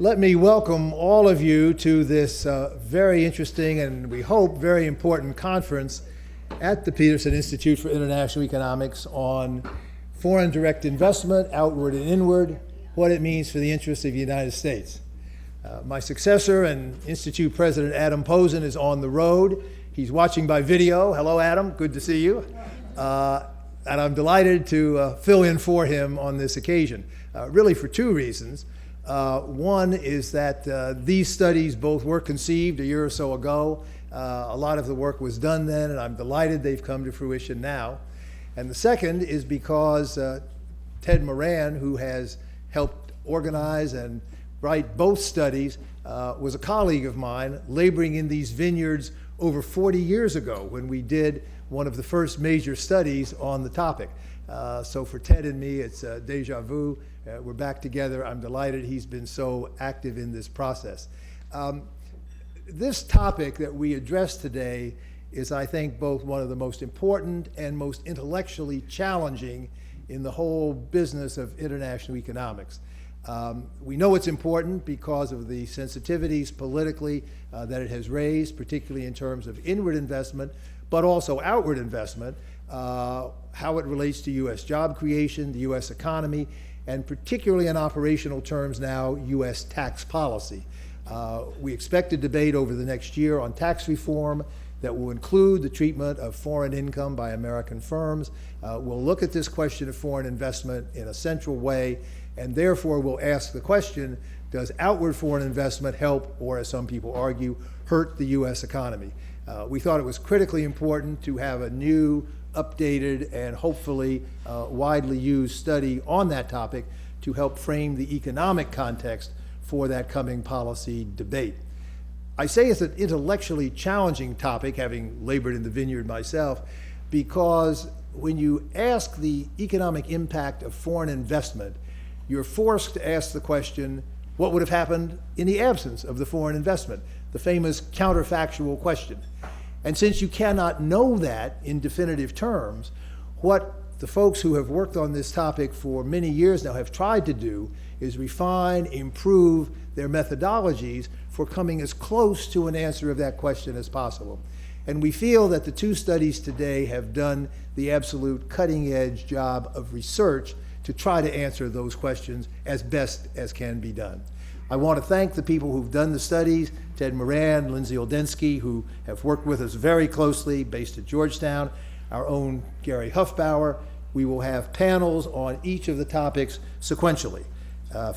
Let me welcome all of you to this very interesting and we hope very important conference at the Peterson Institute for International Economics on foreign direct investment, outward and inward, what it means for the interests of the United States. My successor and Institute President Adam Posen is on the road. He's watching by video. Hello, Adam. Good to see you. And I'm delighted to fill in for him on this occasion, really for two reasons. One is that these studies both were conceived a year or so ago. A lot of the work was done then, and I'm delighted they've come to fruition now. And the second is because Ted Moran, who has helped organize and write both studies, was a colleague of mine laboring in these vineyards over 40 years ago when we did one of the first major studies on the topic. So for Ted and me, it's deja vu. We're back together. I'm delighted he's been so active in this process. This topic that we address today is, I think, both one of the most important and most intellectually challenging in the whole business of international economics. We know it's important because of the sensitivities politically that it has raised, particularly in terms of inward investment, but also outward investment, how it relates to U.S. job creation, the U.S. economy, and particularly in operational terms now, U.S. tax policy. We expect a debate over the next year on tax reform that will include the treatment of foreign income by American firms. We'll look at this question of foreign investment in a central way, and therefore we'll ask the question, does outward foreign investment help, or as some people argue, hurt the U.S. economy? We thought it was critically important to have a new, updated, and hopefully widely used study on that topic to help frame the economic context for that coming policy debate. I say it's an intellectually challenging topic, having labored in the vineyard myself, because when you ask the economic impact of foreign investment, you're forced to ask the question, what would have happened in the absence of the foreign investment? The famous counterfactual question. And since you cannot know that in definitive terms, what the folks who have worked on this topic for many years now have tried to do is refine, improve their methodologies for coming as close to an answer of that question as possible. And we feel that the two studies today have done the absolute cutting-edge job of research to try to answer those questions as best as can be done. I want to thank the people who've done the studies, Ted Moran, Lindsay Oldensky, who have worked with us very closely, based at Georgetown, our own Gary Huffbauer. We will have panels on each of the topics sequentially.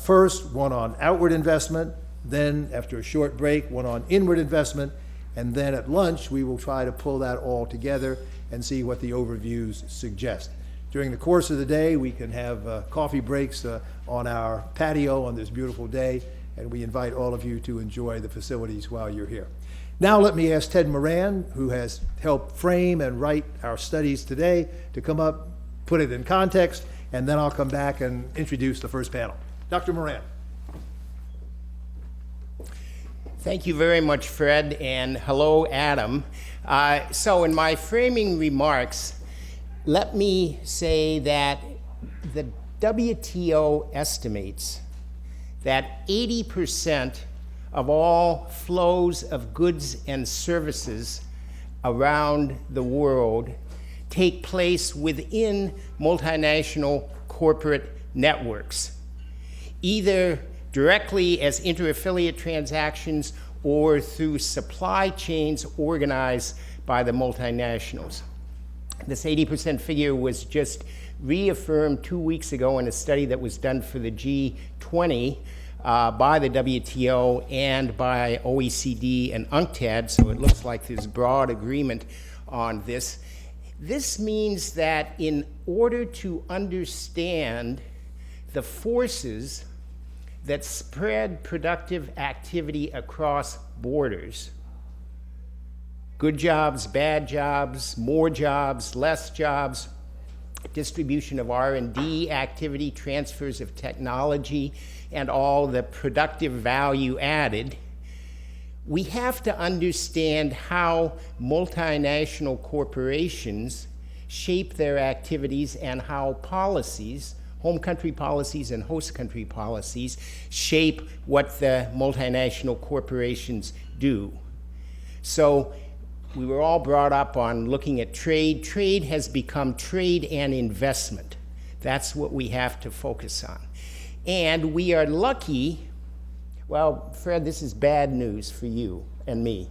First, one on outward investment, then after a short break, one on inward investment, and then at lunch, we will try to pull that all together and see what the overviews suggest. During the course of the day, we can have coffee breaks on our patio on this beautiful day, and we invite all of you to enjoy the facilities while you're here. Now let me ask Ted Moran, who has helped frame and write our studies today, to come up, put it in context, and then I'll come back and introduce the first panel. Dr. Moran. Thank you very much, Fred, and hello, Adam. So in my framing remarks, let me say that the WTO estimates that 80% of all flows of goods and services around the world take place within multinational corporate networks, either directly as inter-affiliate transactions or through supply chains organized by the multinationals. This 80% figure was just reaffirmed 2 weeks ago in a study that was done for the G20 by the WTO and by OECD and UNCTAD, so it looks like there's broad agreement on this. This means that in order to understand the forces that spread productive activity across borders, good jobs, bad jobs, more jobs, less jobs, distribution of R&D activity, transfers of technology, and all the productive value added, we have to understand how multinational corporations shape their activities and how policies, home country policies and host country policies shape what the multinational corporations do. So we were all brought up on looking at trade. Trade has become trade and investment. That's what we have to focus on. And we are lucky, well, Fred, this is bad news for you and me.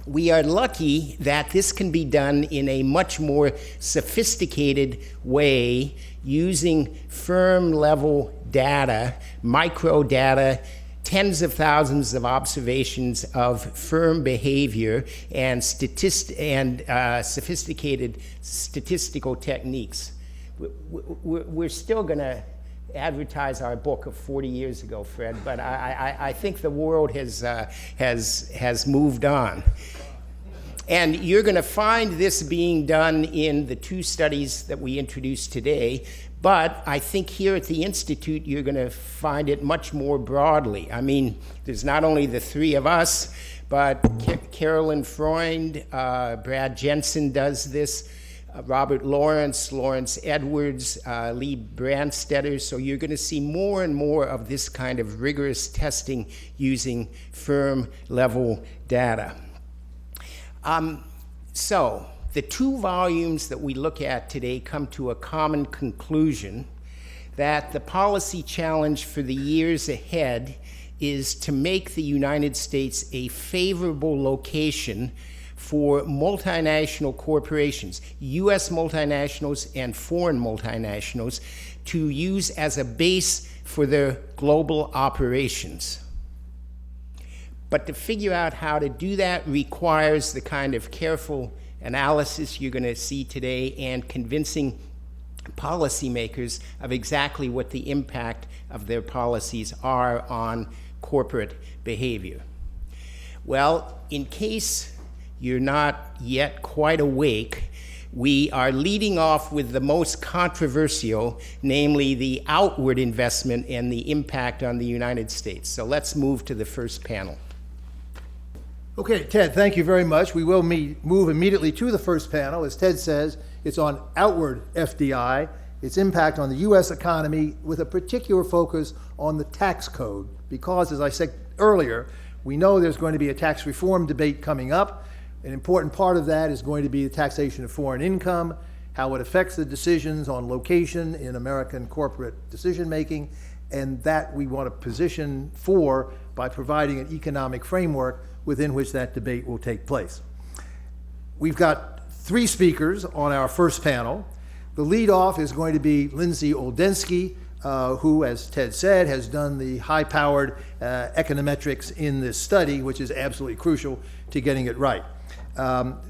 We are lucky that this can be done in a much more sophisticated way using firm-level data, micro data, tens of thousands of observations of firm behavior and sophisticated statistical techniques. We're still going to advertise our book of 40 years ago, Fred, but I think the world has moved on. And you're going to find this being done in the two studies that we introduced today, but I think here at the Institute you're going to find it much more broadly. I mean, there's not only the three of us, but Carolyn Freund, Brad Jensen does this, Robert Lawrence, Lawrence Edwards, Lee Brandstetter. So you're going to see more and more of this kind of rigorous testing using firm-level data. So the two volumes that we look at today come to a common conclusion that the policy challenge for the years ahead is to make the United States a favorable location for multinational corporations, U.S. multinationals and foreign multinationals, to use as a base for their global operations. But to figure out how to do that requires the kind of careful analysis you're going to see today and convincing policymakers of exactly what the impact of their policies are on corporate behavior. Well, in case you're not yet quite awake, we are leading off with the most controversial, namely the outward investment and the impact on the United States. So let's move to the first panel. Okay, Ted, thank you very much. We will move immediately to the first panel. As Ted says, it's on outward FDI, its impact on the U.S. economy, with a particular focus on the tax code, because, as I said earlier, we know there's going to be a tax reform debate coming up. An important part of that is going to be the taxation of foreign income, how it affects the decisions on location in American corporate decision-making, and that we want to position for by providing an economic framework within which that debate will take place. We've got three speakers on our first panel. The lead off is going to be Lindsay Oldensky, who, as Ted said, has done the high-powered econometrics in this study, which is absolutely crucial to getting it right.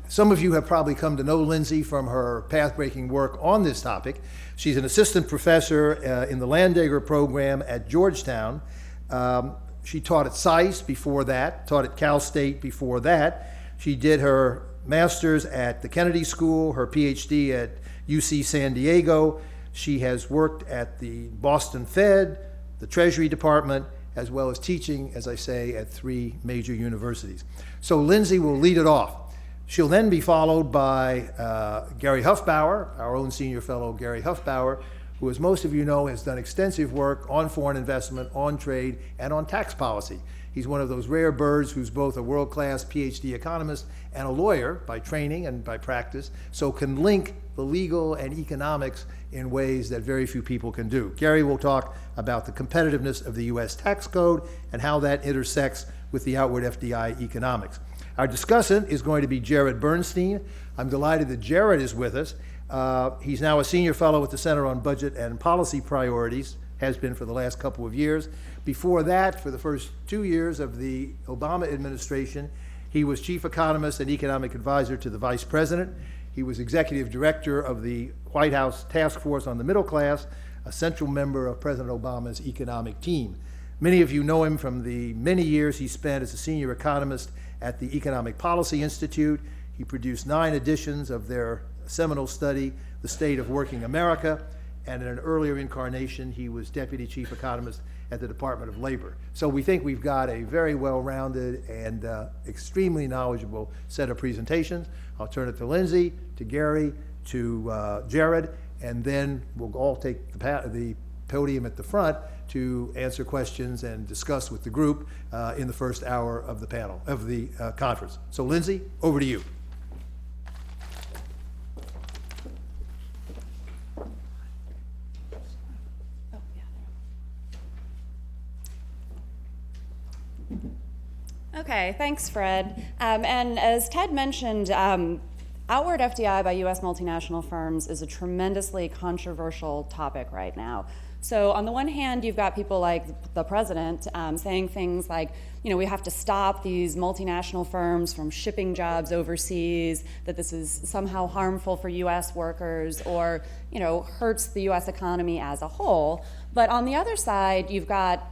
Some of you have probably come to know Lindsay from her path-breaking work on this topic. She's an assistant professor in the Landegger program at Georgetown. She taught at SAIS before that, taught at Cal State before that. She did her master's at the Kennedy School, her PhD at UC San Diego. She has worked at the Boston Fed, the Treasury Department, as well as teaching, as I say, at three major universities. So Lindsay will lead it off. She'll then be followed by Gary Huffbauer, our own senior fellow Gary Huffbauer, who, as most of you know, has done extensive work on foreign investment, on trade, and on tax policy. He's one of those rare birds who's both a world-class PhD economist and a lawyer by training and by practice, so can link the legal and economics in ways that very few people can do. Gary will talk about the competitiveness of the U.S. tax code and how that intersects with the outward FDI economics. Our discussant is going to be Jared Bernstein. I'm delighted that Jared is with us. He's now a senior fellow at the Center on Budget and Policy Priorities, has been for the last couple of years. Before that, for the first 2 years of the Obama administration, he was chief economist and economic advisor to the vice president. He was executive director of the White House Task Force on the Middle Class, a central member of President Obama's economic team. Many of you know him from the many years he spent as a senior economist at the Economic Policy Institute. He produced 9 editions of their seminal study, The State of Working America, and in an earlier incarnation, he was deputy chief economist at the Department of Labor. So we think we've got a very well-rounded and extremely knowledgeable set of presentations. I'll turn it to Lindsay, to Gary, to Jared, and then we'll all take the podium at the front to answer questions and discuss with the group in the first hour of the panel, of the conference. So Lindsay, over to you. Okay, thanks, Fred. And as Ted mentioned, outward FDI by U.S. multinational firms is a tremendously controversial topic right now. So on the one hand, you've got people like the president saying things like, we have to stop these multinational firms from shipping jobs overseas, that this is somehow harmful for U.S. workers or, hurts the U.S. economy as a whole. But on the other side, you've got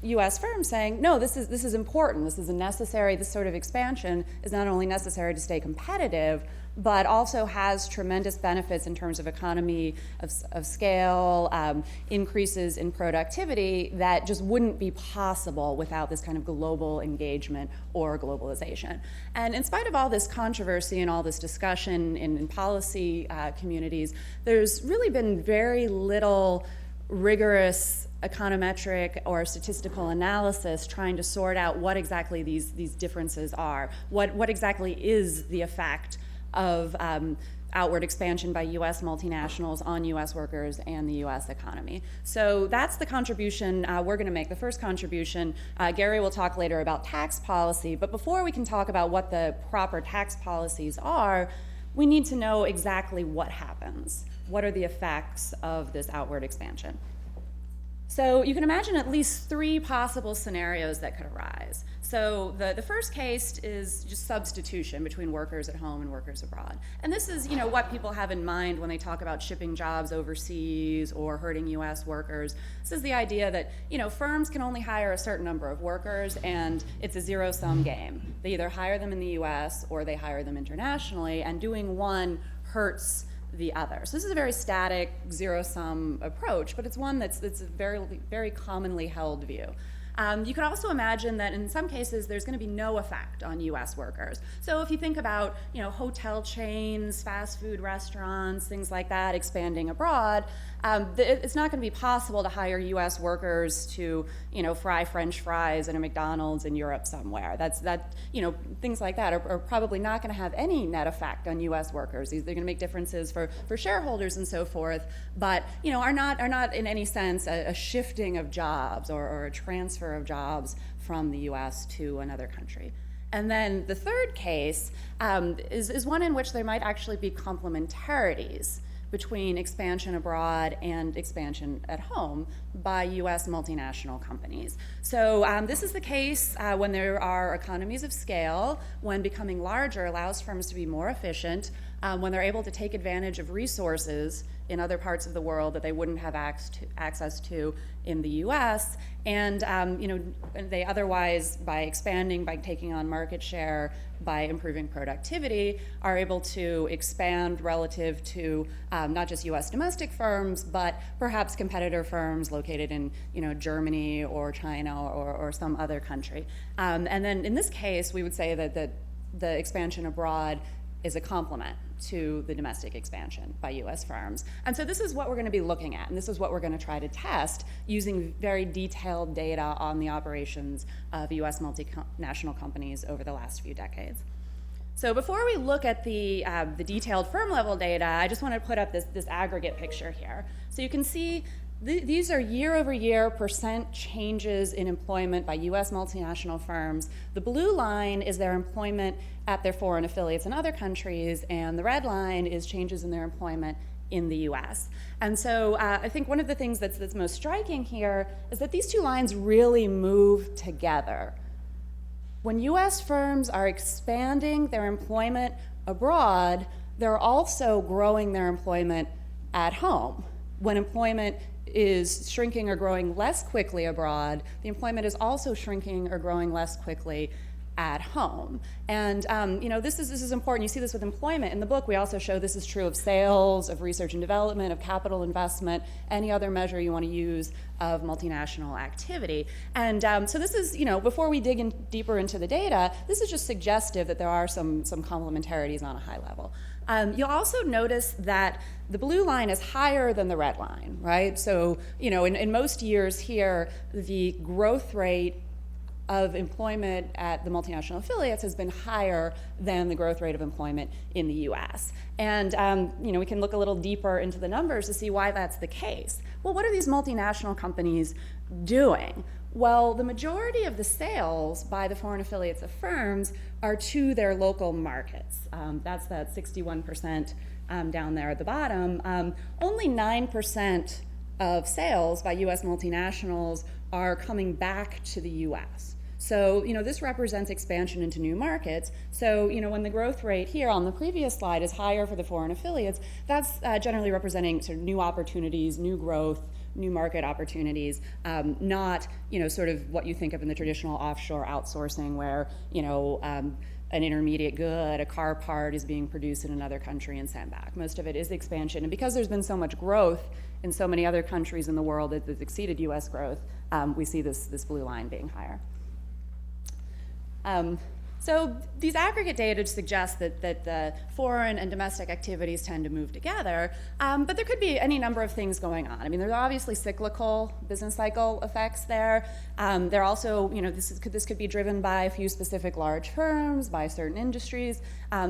U.S. firms saying, no, this is important, this is necessary, this sort of expansion is not only necessary to stay competitive, but also has tremendous benefits in terms of economy of scale, increases in productivity that just wouldn't be possible without this kind of global engagement or globalization. And in spite of all this controversy and all this discussion in policy communities, there's really been very little rigorous econometric or statistical analysis trying to sort out what exactly these differences are. What exactly is the effect of outward expansion by U.S. multinationals on U.S. workers and the U.S. economy. So that's the contribution we're going to make, the first contribution. Gary will talk later about tax policy, but before we can talk about what the proper tax policies are, we need to know exactly what happens. What are the effects of this outward expansion? So you can imagine at least three possible scenarios that could arise. So the first case is just substitution between workers at home and workers abroad. And this is what people have in mind when they talk about shipping jobs overseas or hurting U.S. workers. This is the idea that firms can only hire a certain number of workers and it's a zero-sum game. They either hire them in the U.S. or they hire them internationally, and doing one hurts the other. So this is a very static, zero-sum approach, but it's one that's a very, very commonly held view. You could also imagine that in some cases there's going to be no effect on U.S. workers. So if you think about hotel chains, fast food restaurants, things like that expanding abroad, it's not going to be possible to hire U.S. workers to fry French fries at a McDonald's in Europe somewhere. Things like that are probably not going to have any net effect on U.S. workers. They're going to make differences for shareholders and so forth, but are not in any sense a shifting of jobs or a transfer of jobs from the U.S. to another country. And then the third case is one in which there might actually be complementarities between expansion abroad and expansion at home by U.S. multinational companies. So this is the case when there are economies of scale, when becoming larger allows firms to be more efficient, when they're able to take advantage of resources in other parts of the world that they wouldn't have access to in the U.S., and they otherwise, by expanding, by taking on market share, by improving productivity, are able to expand relative to not just U.S. domestic firms, but perhaps competitor firms located in Germany or China or some other country. And then in this case, we would say that the expansion abroad is a complement to the domestic expansion by U.S. firms. And so this is what we're going to be looking at, and this is what we're going to try to test using very detailed data on the operations of U.S. multinational companies over the last few decades. So before we look at the detailed firm-level data, I just want to put up this aggregate picture here. So you can see these are year-over-year percent changes in employment by U.S. multinational firms. The blue line is their employment at their foreign affiliates in other countries, and the red line is changes in their employment in the U.S. And so I think one of the things that's most striking here is that these two lines really move together. When U.S. firms are expanding their employment abroad, they're also growing their employment at home. When employment is shrinking or growing less quickly abroad, the employment is also shrinking or growing less quickly at home. And this is important. You see this with employment. In the book, we also show this is true of sales, of research and development, of capital investment, any other measure you want to use of multinational activity. And so this is, before we dig in deeper into the data, this is just suggestive that there are some complementarities on a high level. You'll also notice that the blue line is higher than the red line, right? So, in most years here, the growth rate of employment at the multinational affiliates has been higher than the growth rate of employment in the US. And we can look a little deeper into the numbers to see why that's the case. Well, what are these multinational companies doing? Well, the majority of the sales by the foreign affiliates of firms are to their local markets. That's that 61% down there at the bottom. Only 9% of sales by US multinationals are coming back to the US. So, this represents expansion into new markets. So, when the growth rate here on the previous slide is higher for the foreign affiliates, that's generally representing sort of new opportunities, new growth, new market opportunities, not, sort of what you think of in the traditional offshore outsourcing where, an intermediate good, a car part is being produced in another country and sent back. Most of it is expansion. And because there's been so much growth in so many other countries in the world that has exceeded US growth, we see this blue line being higher. So these aggregate data suggest that the foreign and domestic activities tend to move together, but there could be any number of things going on. I mean, there's obviously cyclical business cycle effects there. There are also, this could be driven by a few specific large firms, by certain industries,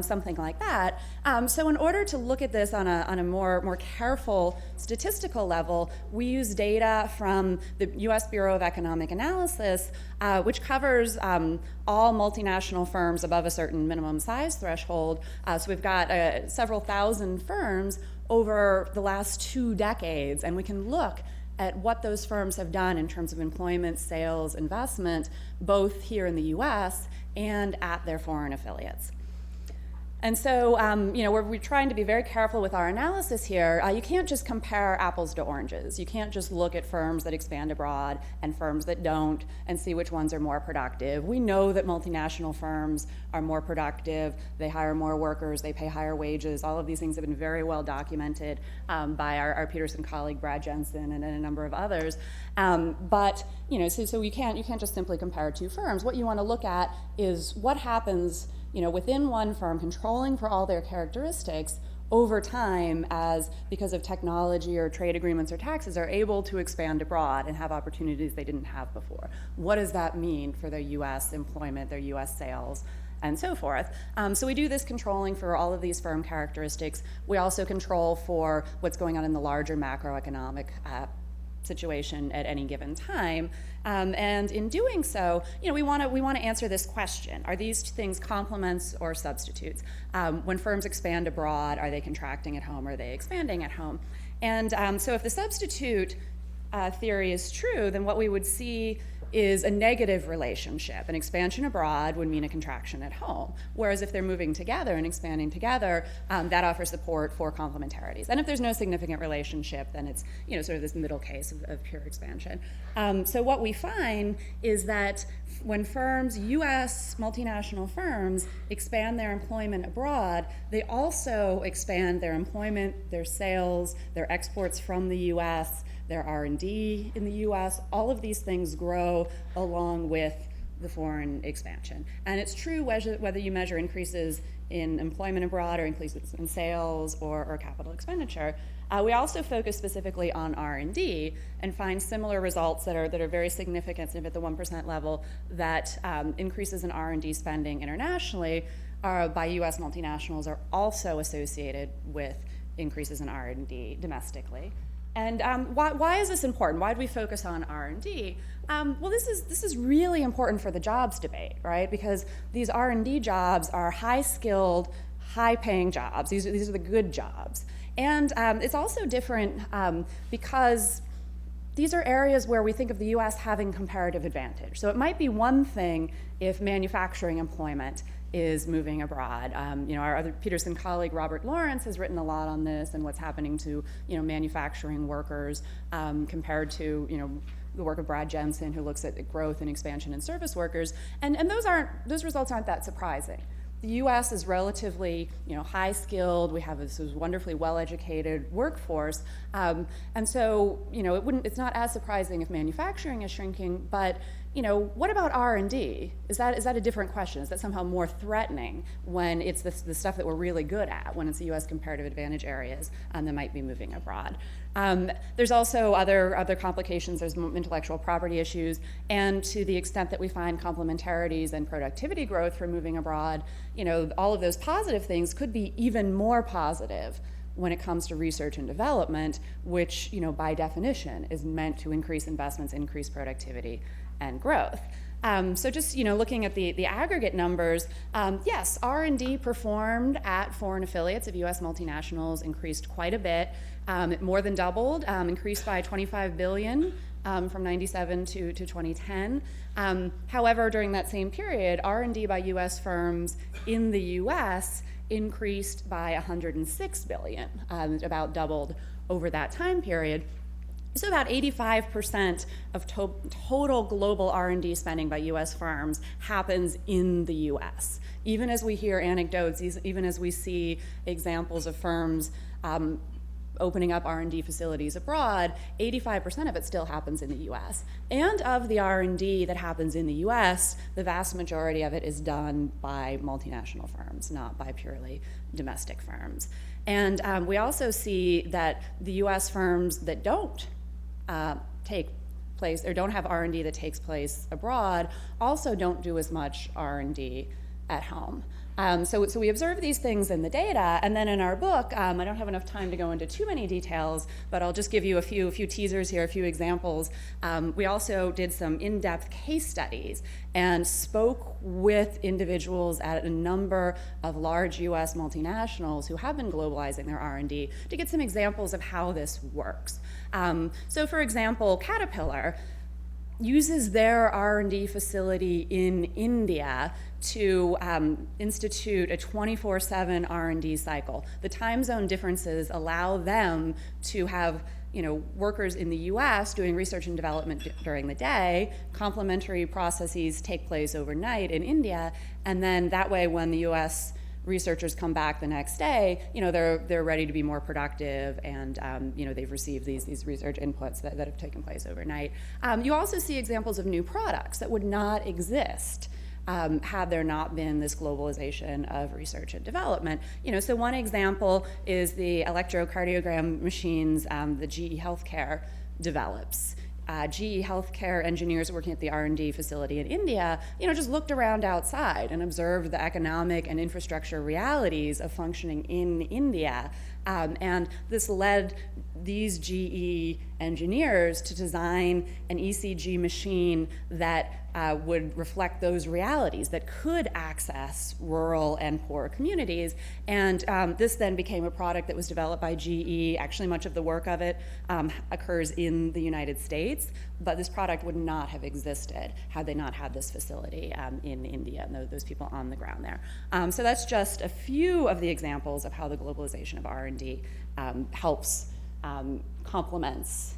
something like that. So in order to look at this on a more careful statistical level, we use data from the US Bureau of Economic Analysis, which covers all multinational firms above a certain minimum size threshold. So we've got several thousand firms over the last 2 decades, and we can look at what those firms have done in terms of employment, sales, investment, both here in the US and at their foreign affiliates. And so, we're trying to be very careful with our analysis here. You can't just compare apples to oranges. You can't just look at firms that expand abroad and firms that don't and see which ones are more productive. We know that multinational firms are more productive. They hire more workers. They pay higher wages. All of these things have been very well documented by our Peterson colleague, Brad Jensen, and a number of others. But, so you can't just simply compare 2 firms. What you want to look at is what happens within one firm, controlling for all their characteristics over time as, because of technology or trade agreements or taxes, are able to expand abroad and have opportunities they didn't have before. What does that mean for their US employment, their US sales, and so forth? So we do this controlling for all of these firm characteristics. We also control for what's going on in the larger macroeconomic situation at any given time, and in doing so, we want to answer this question: are these things complements or substitutes? When firms expand abroad, are they contracting at home? Or are they expanding at home? And so, if the substitute theory is true, then what we would see is a negative relationship. An expansion abroad would mean a contraction at home. Whereas if they're moving together and expanding together, that offers support for complementarities. And if there's no significant relationship, then it's sort of this middle case of pure expansion. So what we find is that when firms, US multinational firms, expand their employment abroad, they also expand their employment, their sales, their exports from the US, their R&D in the US. All of these things grow along with the foreign expansion. And it's true whether you measure increases in employment abroad or increases in sales or capital expenditure. We also focus specifically on R&D and find similar results that are very significant at the 1% level, that increases in R&D spending internationally by US multinationals are also associated with increases in R&D domestically. And why is this important? Why do we focus on R&D? Well, this is really important for the jobs debate, right? Because these R&D jobs are high-skilled, high-paying jobs. These are the good jobs. And it's also different because these are areas where we think of the US having comparative advantage. So it might be one thing if manufacturing employment is moving abroad. Our other Peterson colleague, Robert Lawrence, has written a lot on this and what's happening to manufacturing workers compared to the work of Brad Jensen, who looks at growth and expansion in service workers, and those results aren't that surprising. The U.S. is relatively, high skilled. We have this wonderfully well-educated workforce, and so, it's not as surprising if manufacturing is shrinking. But, what about R&D? Is that a different question? Is that somehow more threatening when it's the stuff that we're really good at, when it's the U.S. comparative advantage areas that might be moving abroad? There's also other complications. There's intellectual property issues, and to the extent that we find complementarities and productivity growth from moving abroad, all of those positive things could be even more positive when it comes to research and development, which, by definition, is meant to increase investments, increase productivity, and growth. So just looking at the aggregate numbers, yes, R&D performed at foreign affiliates of U.S. multinationals increased quite a bit. It more than doubled, increased by $25 billion from 97 to 2010. However, during that same period, R&D by U.S. firms in the U.S. increased by $106 billion, about doubled over that time period. So about 85% of total global R&D spending by U.S. firms happens in the U.S. Even as we hear anecdotes, even as we see examples of firms opening up R&D facilities abroad, 85% of it still happens in the U.S. And of the R&D that happens in the U.S., the vast majority of it is done by multinational firms, not by purely domestic firms. And we also see that the U.S. firms that don't take place or don't have R&D that takes place abroad also don't do as much R&D at home. So we observe these things in the data, and then in our book, I don't have enough time to go into too many details, but I'll just give you a few teasers here, a few examples. We also did some in-depth case studies and spoke with individuals at a number of large U.S. multinationals who have been globalizing their R&D to get some examples of how this works. So for example, Caterpillar uses their R&D facility in India to institute a 24/7 R&D cycle. The time zone differences allow them to have workers in the U.S. doing research and development during the day. Complementary processes take place overnight in India, and then that way when the U.S. researchers come back the next day, they're ready to be more productive, and they've received these research inputs that have taken place overnight. You also see examples of new products that would not exist had there not been this globalization of research and development. So one example is the electrocardiogram machines the GE Healthcare develops. GE Healthcare engineers working at the R&D facility in India, just looked around outside and observed the economic and infrastructure realities of functioning in India. And this led these GE engineers to design an ECG machine that would reflect those realities, that could access rural and poor communities. And this then became a product that was developed by GE. Actually, much of the work of it occurs in the United States, but this product would not have existed had they not had this facility in India and those people on the ground there. So that's just a few of the examples of how the globalization of R&D helps, complements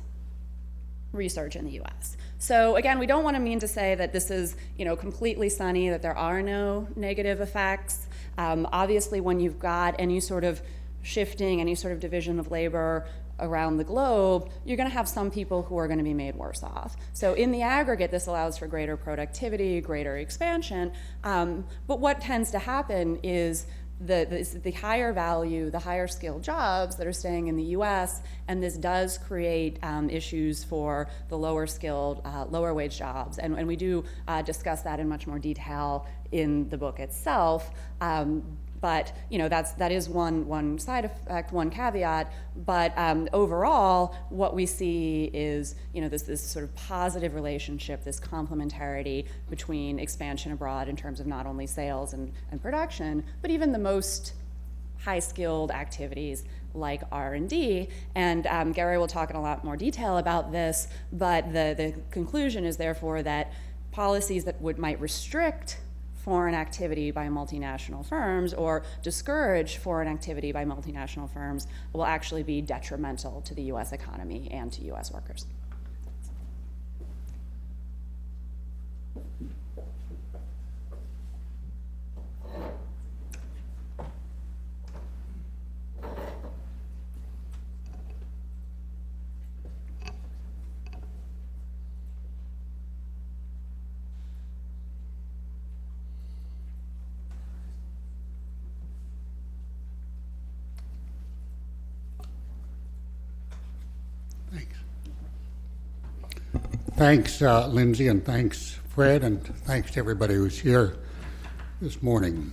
research in the U.S. So again, we don't want to mean to say that this is completely sunny, that there are no negative effects. Obviously, when you've got any sort of shifting, any sort of division of labor around the globe, you're going to have some people who are going to be made worse off. So in the aggregate, this allows for greater productivity, greater expansion. But what tends to happen is the higher value, the higher skilled jobs that are staying in the U.S., and this does create issues for the lower skilled, lower wage jobs. And we do discuss that in much more detail in the book itself. But that is one side effect, one caveat. But overall, what we see is this sort of positive relationship, this complementarity between expansion abroad in terms of not only sales and production, but even the most high-skilled activities like R&D. And Gary will talk in a lot more detail about this. But the conclusion is therefore that policies that might restrict foreign activity by multinational firms or discourage foreign activity by multinational firms will actually be detrimental to the U.S. economy and to U.S. workers. Thanks, Lindsay, and thanks, Fred, and thanks to everybody who's here this morning.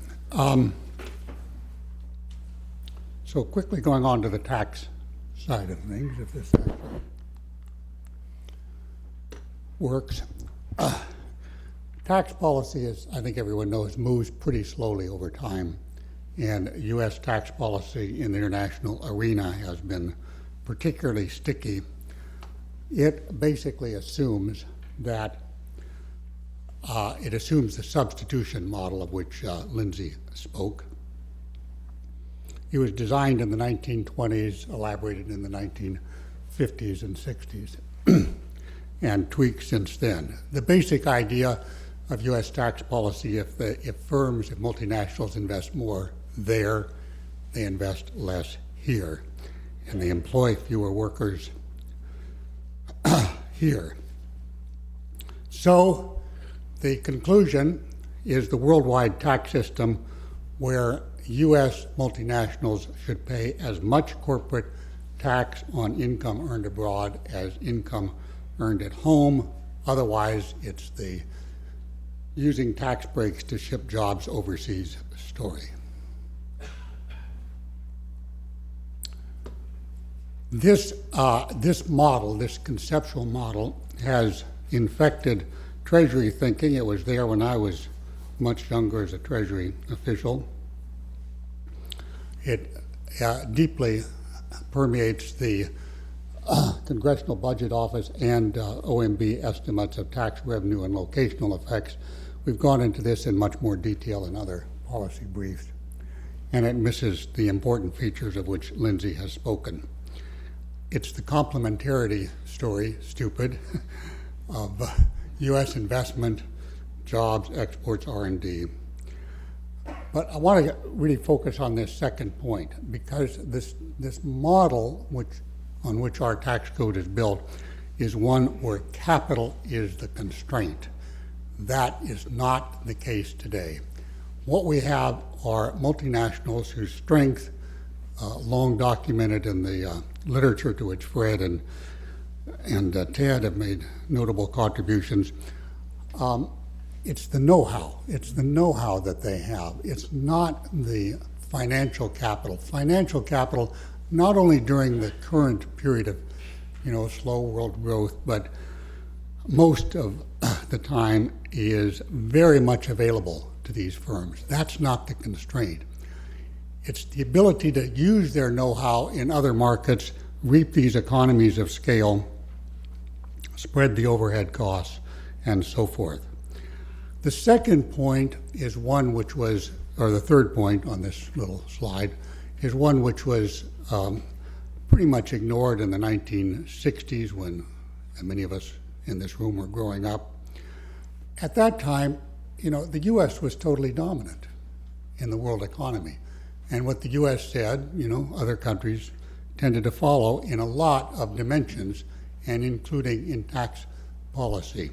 So quickly going on to the tax side of things, if this actually works. Tax policy, as I think everyone knows, moves pretty slowly over time, and U.S. tax policy in the international arena has been particularly sticky. It basically assumes that it assumes the substitution model of which Lindsay spoke. It was designed in the 1920s, elaborated in the 1950s and 60s, and tweaked since then. The basic idea of U.S. tax policy, if multinationals invest more there, they invest less here, and they employ fewer workers here. So the conclusion is the worldwide tax system where U.S. multinationals should pay as much corporate tax on income earned abroad as income earned at home. Otherwise, it's the using tax breaks to ship jobs overseas story. This model, this conceptual model, has infected Treasury thinking. It was there when I was much younger as a Treasury official. It deeply permeates the Congressional Budget Office and OMB estimates of tax revenue and locational effects. We've gone into this in much more detail in other policy briefs, and it misses the important features of which Lindsay has spoken. It's the complementarity story, stupid, of U.S. investment, jobs, exports, R&D. But I want to really focus on this second point, because this model on which our tax code is built is one where capital is the constraint. That is not the case today. What we have are multinationals whose strength, long documented in the literature to which Fred and Ted have made notable contributions. It's the know-how. It's the know-how that they have. It's not the financial capital. Financial capital, not only during the current period of, slow world growth, but most of the time is very much available to these firms. That's not the constraint. It's the ability to use their know-how in other markets, reap these economies of scale, spread the overhead costs, and so forth. The second point is one which was, or the third point on this little slide, is one which was pretty much ignored in the 1960s when many of us in this room were growing up. At that time, the U.S. was totally dominant in the world economy. And what the U.S. said, other countries tended to follow in a lot of dimensions, and including in tax policy.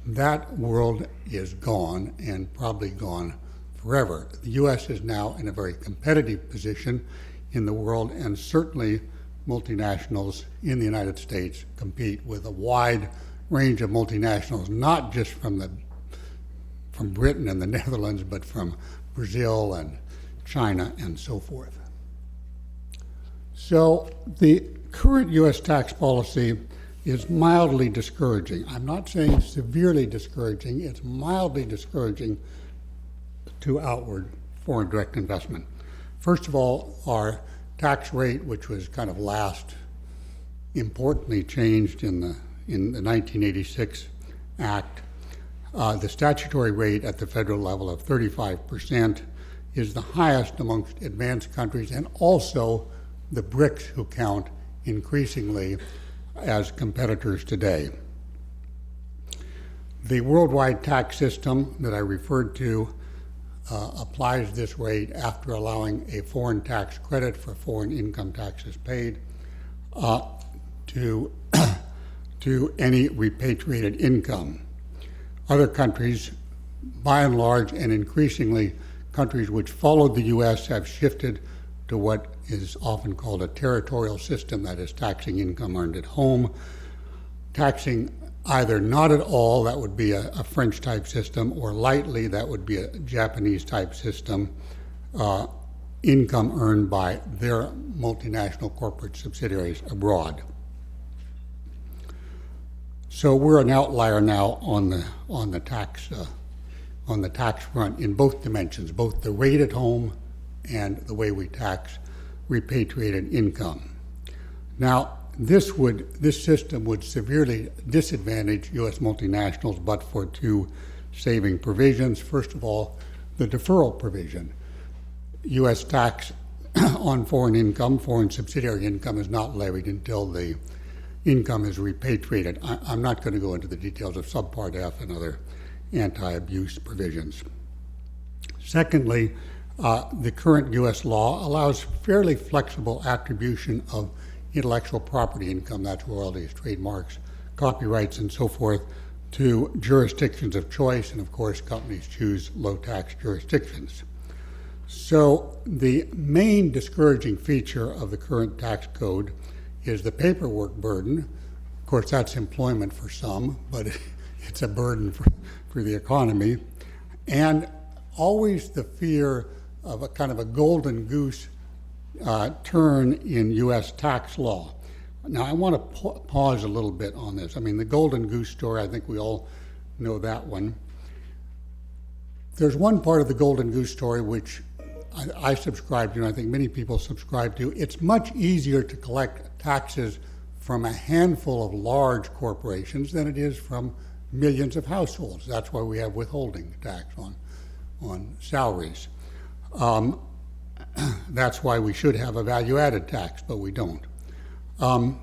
That world is gone, and probably gone forever. The U.S. is now in a very competitive position in the world, and certainly multinationals in the United States compete with a wide range of multinationals, not just from Britain and the Netherlands, but from Brazil and China and so forth. So the current U.S. tax policy is mildly discouraging. I'm not saying severely discouraging, it's mildly discouraging to outward foreign direct investment. First of all, our tax rate, which was kind of last importantly changed in the 1986 Act, the statutory rate at the federal level of 35% is the highest amongst advanced countries, and also the BRICS, who count increasingly as competitors today. The worldwide tax system that I referred to applies this rate after allowing a foreign tax credit for foreign income taxes paid to any repatriated income. Other countries, by and large, and increasingly countries which followed the U.S., have shifted to what is often called a territorial system, that is taxing income earned at home, taxing either not at all, that would be a French type system, or lightly, that would be a Japanese type system, income earned by their multinational corporate subsidiaries abroad. So we're an outlier now on the tax front in both dimensions, both the rate at home and the way we tax repatriated income. Now, this system would severely disadvantage U.S. multinationals, but for two saving provisions. First of all, the deferral provision. U.S. tax on foreign income, foreign subsidiary income, is not levied until the income is repatriated. I'm not going to go into the details of Subpart F and other anti-abuse provisions. Secondly, the current U.S. law allows fairly flexible attribution of intellectual property income, that's royalties, trademarks, copyrights, and so forth, to jurisdictions of choice, and of course companies choose low tax jurisdictions. So the main discouraging feature of the current tax code is the paperwork burden. Of course, that's employment for some, but it's a burden for the economy, and always the fear of a kind of a golden goose turn in U.S. tax law. Now, I want to pause a little bit on this. I mean, the golden goose story, I think we all know that one. There's one part of the golden goose story which I subscribe to, and I think many people subscribe to. It's much easier to collect taxes from a handful of large corporations than it is from millions of households. That's why we have withholding tax on salaries. That's why we should have a value-added tax, but we don't. The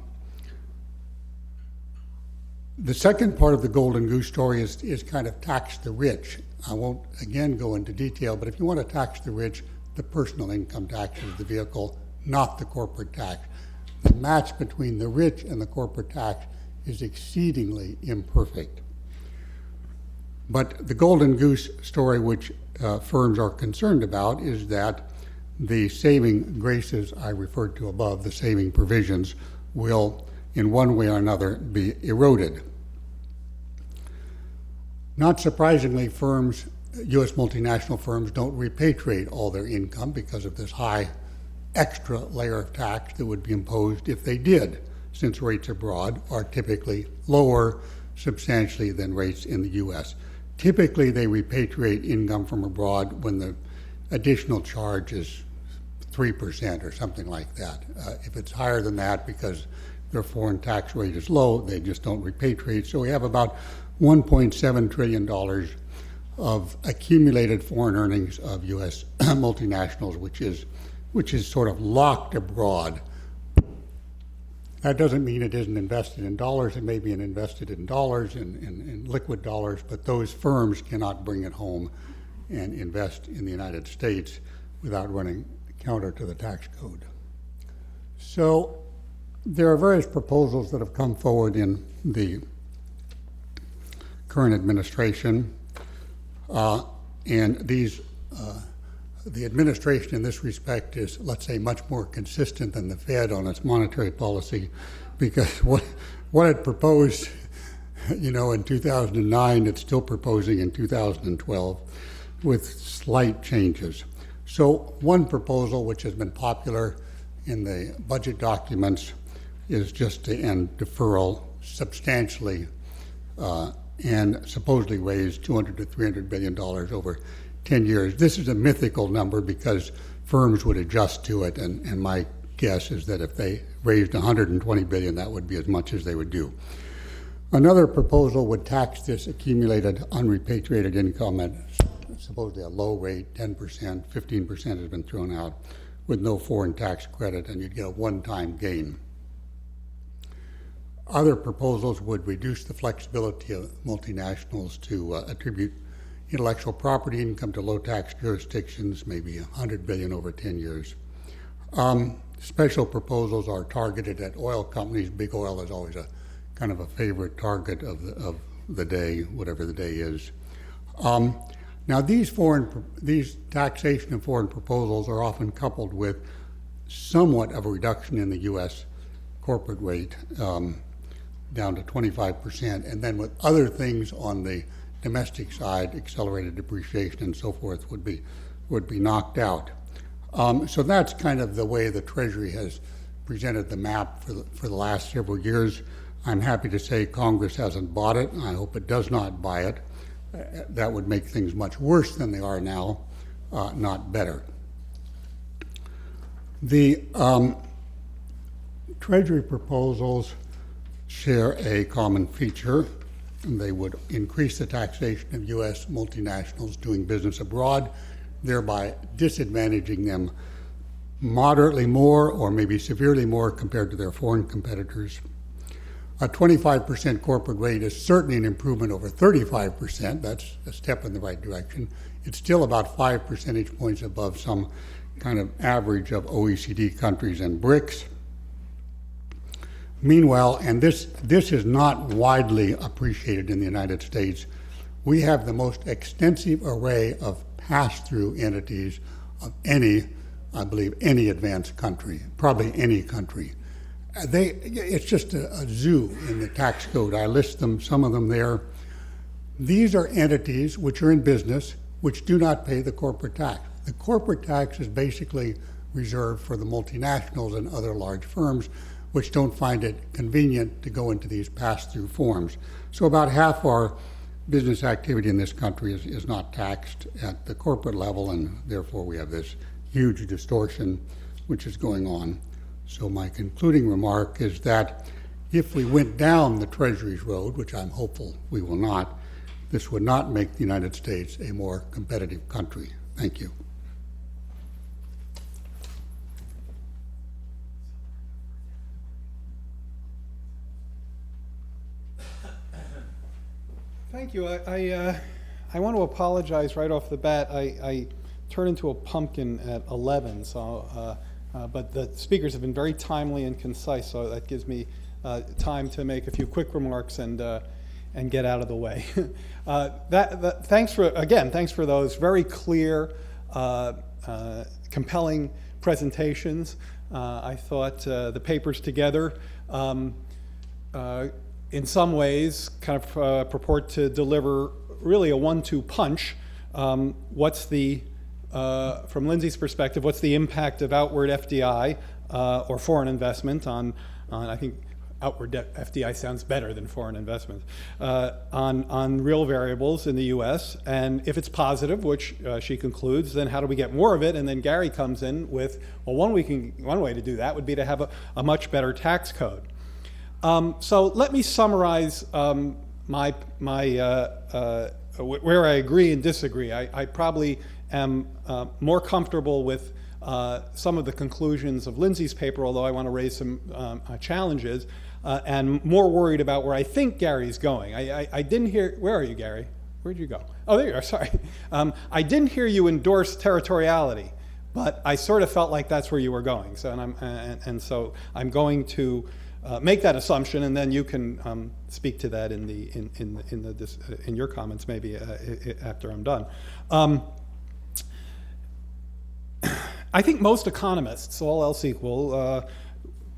second part of the golden goose story is kind of tax the rich. I won't, again, go into detail, but if you want to tax the rich, the personal income tax is the vehicle, not the corporate tax. The match between the rich and the corporate tax is exceedingly imperfect. But the golden goose story which firms are concerned about is that the saving graces I referred to above, the saving provisions, will in one way or another be eroded. Not surprisingly, firms, U.S. multinational firms, don't repatriate all their income because of this high extra layer of tax that would be imposed if they did, since rates abroad are typically lower substantially than rates in the U.S. Typically, they repatriate income from abroad when the additional charge is 3% or something like that. If it's higher than that because their foreign tax rate is low, they just don't repatriate. So we have about $1.7 trillion of accumulated foreign earnings of U.S. multinationals, which is sort of locked abroad. That doesn't mean it isn't invested in dollars. It may be invested in dollars, in liquid dollars, but those firms cannot bring it home and invest in the United States without running counter to the tax code. So there are various proposals that have come forward in the current administration, and these the administration in this respect is, let's say, much more consistent than the Fed on its monetary policy, because what it proposed, in 2009, it's still proposing in 2012 with slight changes. So one proposal which has been popular in the budget documents is just to end deferral substantially and supposedly raise $200 to $300 billion over 10 years. This is a mythical number because firms would adjust to it, and my guess is that if they raised $120 billion, that would be as much as they would do. Another proposal would tax this accumulated unrepatriated income at supposedly a low rate, 10%, 15% has been thrown out, with no foreign tax credit, and you'd get a one-time gain. Other proposals would reduce the flexibility of multinationals to attribute intellectual property income to low tax jurisdictions, maybe $100 billion over 10 years. Special proposals are targeted at oil companies. Big oil is always a kind of a favorite target of the day, whatever the day is. Now, these taxation and foreign proposals are often coupled with somewhat of a reduction in the U.S. corporate rate. down to 25%, and then with other things on the domestic side, accelerated depreciation and so forth would be knocked out. So that's kind of the way the Treasury has presented the map for the last several years. I'm happy to say Congress hasn't bought it. I hope it does not buy it. That would make things much worse than they are now, not better. The Treasury proposals share a common feature. They would increase the taxation of U.S. multinationals doing business abroad, thereby disadvantaging them moderately more or maybe severely more compared to their foreign competitors. A 25% corporate rate is certainly an improvement over 35%. That's a step in the right direction. It's still about 5 percentage points above some kind of average of OECD countries and BRICS. Meanwhile, and this is not widely appreciated in the United States, we have the most extensive array of pass-through entities of any, I believe, any advanced country, probably any country. It's just a zoo in the tax code. I list them, some of them there. These are entities which are in business, which do not pay the corporate tax. The corporate tax is basically reserved for the multinationals and other large firms which don't find it convenient to go into these pass-through forms. So about half our business activity in this country is not taxed at the corporate level, and therefore we have this huge distortion which is going on. So my concluding remark is that if we went down the Treasury's road, which I'm hopeful we will not, this would not make the United States a more competitive country. Thank you. Thank you. I want to apologize right off the bat. I turned into a pumpkin at 11, so but the speakers have been very timely and concise, so that gives me time to make a few quick remarks and get out of the way. Thanks for those very clear, compelling presentations. I thought the papers together in some ways kind of purport to deliver really a 1-2 punch. What's the, from Lindsay's perspective, what's the impact of outward FDI or foreign investment on I think outward FDI sounds better than foreign investment, on real variables in the US, and if it's positive, which she concludes, then how do we get more of it? And then Gary comes in with, well, one way to do that would be to have a much better tax code. So let me summarize where I agree and disagree. I probably am more comfortable with some of the conclusions of Lindsay's paper, although I want to raise some challenges, and more worried about where I think Gary's going. I didn't hear, where are you, Gary? Where'd you go? Oh, there you are, sorry. I didn't hear you endorse territoriality, but I sort of felt like that's where you were going. So, so I'm going to make that assumption, and then you can speak to that in your comments maybe after I'm done. I think most economists, all else equal,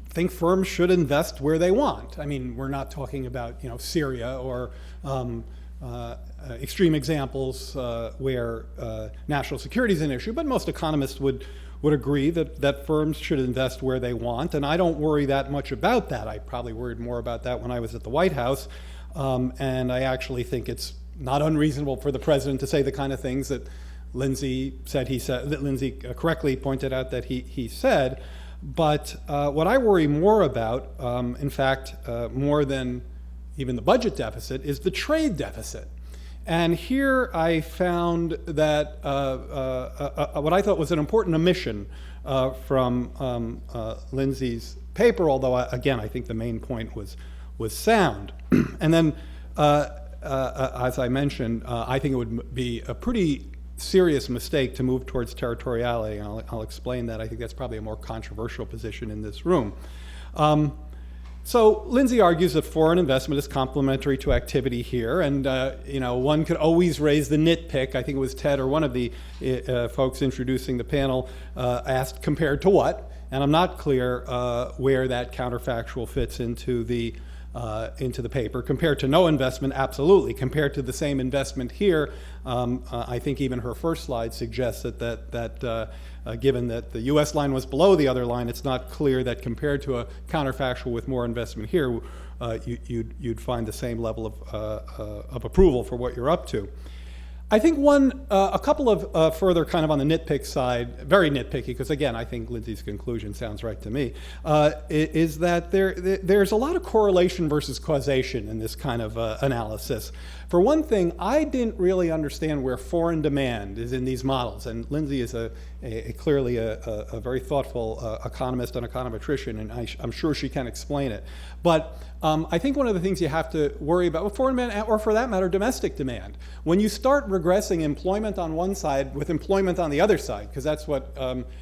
think firms should invest where they want. I mean, we're not talking about Syria or extreme examples where national security is an issue, but most economists would agree that firms should invest where they want, and I don't worry that much about that. I probably worried more about that when I was at the White House, and I actually think it's not unreasonable for the president to say the kind of things that Lindsay said he said, that Lindsay correctly pointed out that he said. But what I worry more about, in fact, more than even the budget deficit, is the trade deficit. And here I found that what I thought was an important omission from Lindsay's paper, although again I think the main point was sound. And then, as I mentioned, I think it would be a pretty serious mistake to move towards territoriality, and I'll explain that. I think that's probably a more controversial position in this room. So Lindsay argues that foreign investment is complementary to activity here, and one could always raise the nitpick. I think it was Ted or one of the folks introducing the panel asked compared to what, and I'm not clear where that counterfactual fits into the into the paper. Compared to no investment, absolutely. Compared to the same investment here, I think even her first slide suggests that given that the U.S. line was below the other line, it's not clear that compared to a counterfactual with more investment here, you'd find the same level of approval for what you're up to. I think a couple of further kind of on the nitpick side, very nitpicky, because again, I think Lindsay's conclusion sounds right to me, is that there's a lot of correlation versus causation in this kind of analysis. For one thing, I didn't really understand where foreign demand is in these models, and Lindsay is clearly a very thoughtful economist and econometrician, and I'm sure she can explain it. But I think one of the things you have to worry about with foreign demand, or for that matter, domestic demand, when you start regressing employment on one side with employment on the other side, because that's what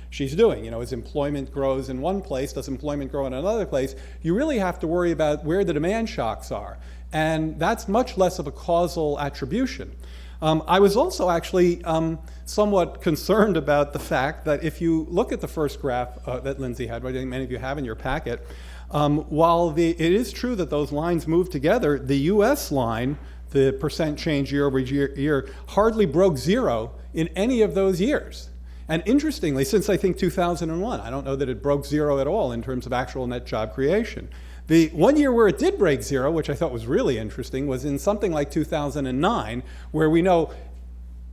she's doing, as employment grows in one place, does employment grow in another place, you really have to worry about where the demand shocks are. And that's much less of a causal attribution. I was also actually somewhat concerned about the fact that if you look at the first graph that Lindsay had, which I think many of you have in your packet, while it is true that those lines move together, the US line, the percent change year over year, hardly broke zero in any of those years. And interestingly, since I think 2001, I don't know that it broke zero at all in terms of actual net job creation. The 1 year where it did break zero, which I thought was really interesting, was in something like 2009, where we know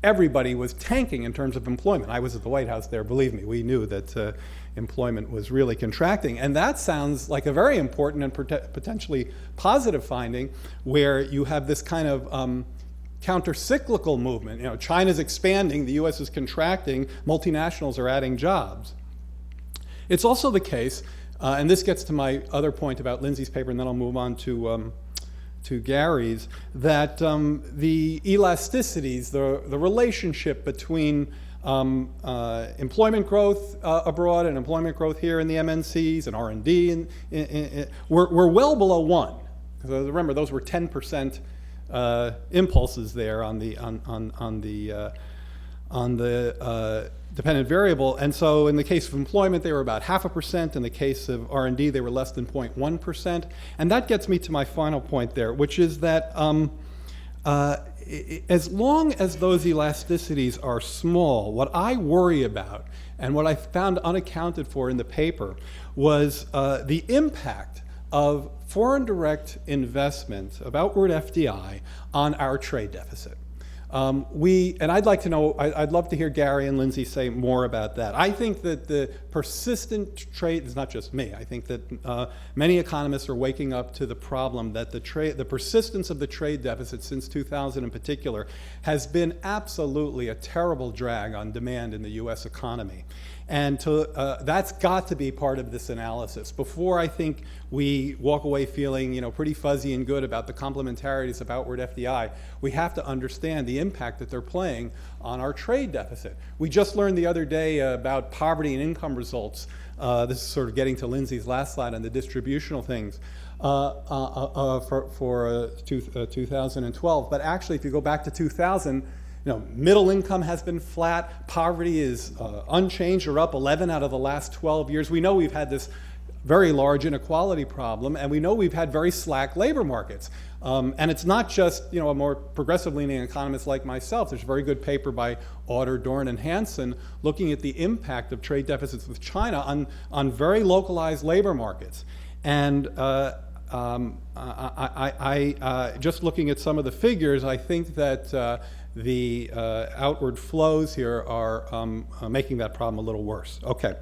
everybody was tanking in terms of employment. I was at the White House there, believe me, we knew that employment was really contracting. And that sounds like a very important and potentially positive finding, where you have this kind of counter-cyclical movement. China's expanding, the US is contracting, multinationals are adding jobs. It's also the case, and this gets to my other point about Lindsay's paper, and then I'll move on to Gary's, that the elasticities, the relationship between employment growth abroad and employment growth here in the MNCs and R&D, we're well below 1. Because remember, those were 10% impulses there on the dependent variable, and so in the case of employment they were about 0.5%. In the case of R&D they were less than 0.1%, and that gets me to my final point there, which is that as long as those elasticities are small, what I worry about and what I found unaccounted for in the paper was the impact of foreign direct investment, of outward FDI, on our trade deficit. And I'd like to know, I'd love to hear Gary and Lindsay say more about that. I think that the persistent trade, it's not just me, I think that many economists are waking up to the problem that the persistence of the trade deficit since 2000 in particular has been absolutely a terrible drag on demand in the US economy. And that's got to be part of this analysis. Before I think we walk away feeling pretty fuzzy and good about the complementarities of outward FDI, we have to understand the impact that they're playing on our trade deficit. We just learned the other day about poverty and income results. This is sort of getting to Lindsay's last slide on the distributional things for 2012. But actually, if you go back to 2000, middle income has been flat, poverty is unchanged or up 11 out of the last 12 years. We know we've had this very large inequality problem, and we know we've had very slack labor markets. And it's not just a more progressive leaning economist like myself. There's a very good paper by Auder, Dorn, and Hansen looking at the impact of trade deficits with China on very localized labor markets. And just looking at some of the figures, I think that the outward flows here are making that problem a little worse. Okay.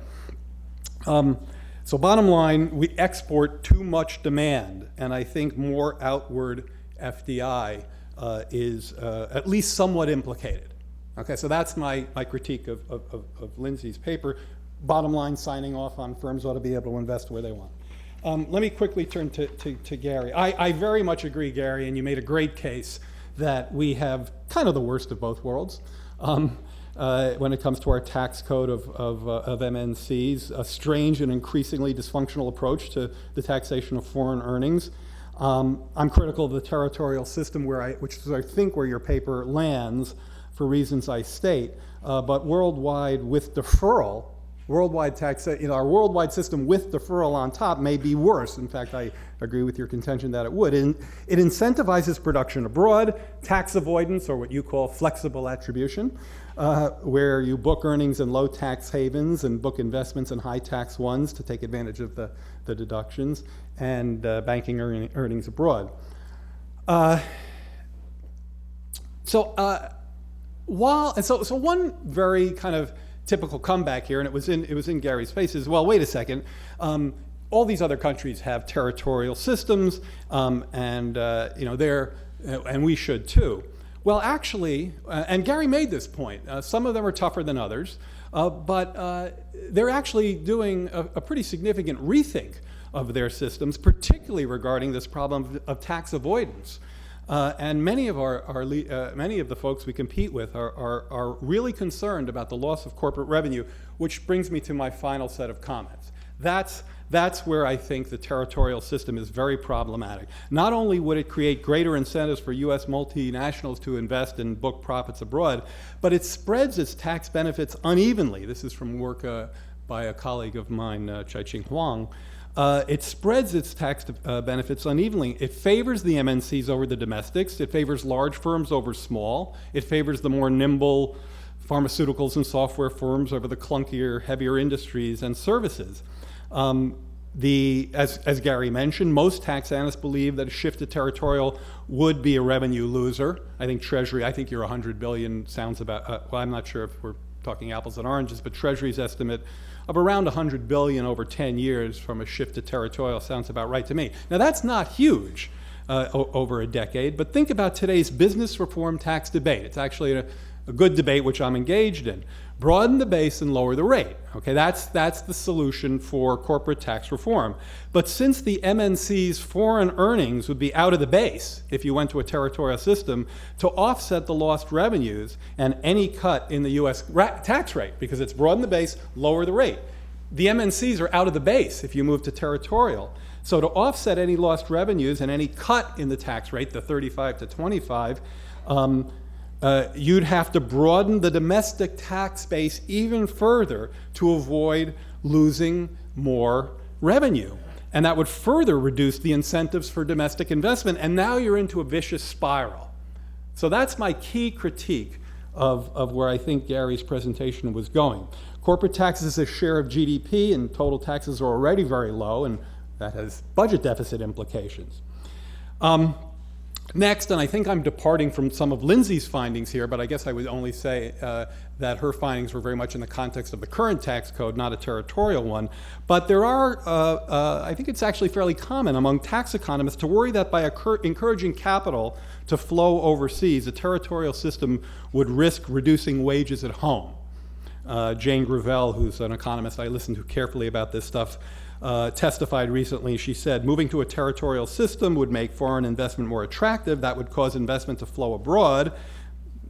So bottom line, we export too much demand, and I think more outward FDI is at least somewhat implicated. Okay, so that's my critique of Lindsay's paper. Bottom line, signing off on firms ought to be able to invest where they want. Let me quickly turn to Gary. I very much agree, Gary, and you made a great case that we have kind of the worst of both worlds when it comes to our tax code of MNCs, a strange and increasingly dysfunctional approach to the taxation of foreign earnings. I'm critical of the territorial system, which is, I think, where your paper lands for reasons I state. But worldwide, with deferral, worldwide tax, our worldwide system with deferral on top may be worse. In fact, I agree with your contention that it would. And it incentivizes production abroad, tax avoidance, or what you call flexible attribution, where you book earnings in low tax havens and book investments in high tax ones to take advantage of the deductions, and banking earnings abroad. So one very kind of typical comeback here, and it was in Gary's face, is, well, wait a second. All these other countries have territorial systems, and we should too. Well, actually, and Gary made this point. Some of them are tougher than others, but they're actually doing a pretty significant rethink of their systems, particularly regarding this problem of tax avoidance. And many of many of the folks we compete with are really concerned about the loss of corporate revenue, which brings me to my final set of comments. That's where I think the territorial system is very problematic. Not only would it create greater incentives for U.S. multinationals to invest and book profits abroad, but it spreads its tax benefits unevenly. This is from work by a colleague of mine, Chai-Ching Huang. It spreads its tax benefits unevenly. It favors the MNCs over the domestics. It favors large firms over small. It favors the more nimble pharmaceuticals and software firms over the clunkier, heavier industries and services. As Gary mentioned, most tax analysts believe that a shift to territorial would be a revenue loser. I think Treasury, I think your 100 billion sounds about, well, I'm not sure if we're talking apples and oranges, but Treasury's estimate of around 100 billion over 10 years from a shift to territorial sounds about right to me. Now, that's not huge over a decade, but think about today's business reform tax debate. It's actually a good debate, which I'm engaged in. Broaden the base and lower the rate. Okay, that's the solution for corporate tax reform. But since the MNC's foreign earnings would be out of the base if you went to a territorial system, to offset the lost revenues and any cut in the U.S. tax rate, because it's broaden the base, lower the rate. The MNCs are out of the base if you move to territorial. So to offset any lost revenues and any cut in the tax rate, the 35 to 25, you'd have to broaden the domestic tax base even further to avoid losing more revenue. And that would further reduce the incentives for domestic investment. And now you're into a vicious spiral. So that's my key critique of where I think Gary's presentation was going. Corporate taxes as a share of GDP and total taxes are already very low, and that has budget deficit implications. Next, and I think I'm departing from some of Lindsay's findings here, but I guess I would only say that her findings were very much in the context of the current tax code, not a territorial one. But there are, I think it's actually fairly common among tax economists to worry that by encouraging capital to flow overseas, a territorial system would risk reducing wages at home. Jane Gravel, who's an economist I listened to carefully about this stuff, testified recently. She said, moving to a territorial system would make foreign investment more attractive. That would cause investment to flow abroad,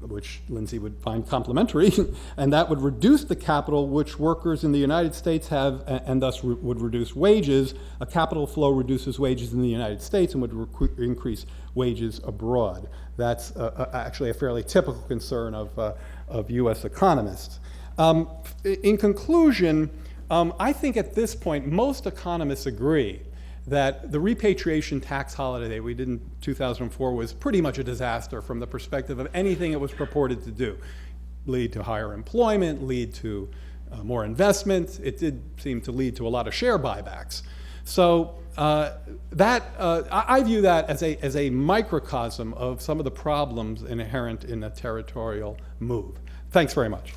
which Lindsay would find complementary, and that would reduce the capital which workers in the United States have, and thus would reduce wages. A capital flow reduces wages in the United States and would increase wages abroad. That's actually a fairly typical concern of U.S. economists. In conclusion, I think at this point, most economists agree that the repatriation tax holiday we did in 2004 was pretty much a disaster from the perspective of anything it was purported to do. Lead to higher employment, lead to more investment. It did seem to lead to a lot of share buybacks. So I view that as a microcosm of some of the problems inherent in a territorial move. Thanks very much.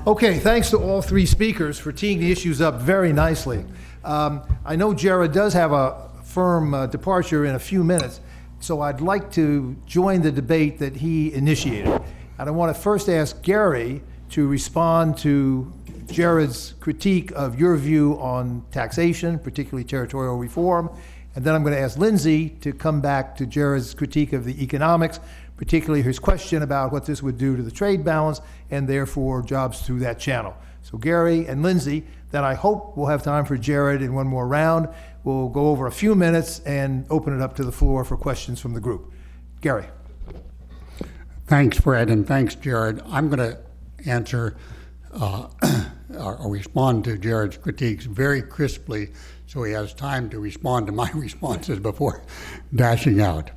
Okay, thanks to all three speakers for teeing the issues up very nicely. I know Jared does have a firm departure in a few minutes, so I'd like to join the debate that he initiated. And I want to first ask Gary to respond to Jared's critique of your view on taxation, particularly territorial reform. And then I'm going to ask Lindsay to come back to Jared's critique of the economics, particularly his question about what this would do to the trade balance and therefore jobs through that channel. So Gary and Lindsay, then I hope we'll have time for Jared in one more round. We'll go over a few minutes and open it up to the floor for questions from the group. Gary. Thanks, Fred, and thanks, Jared. I'm going to answer or respond to Jared's critiques very crisply so he has time to respond to my responses before dashing out.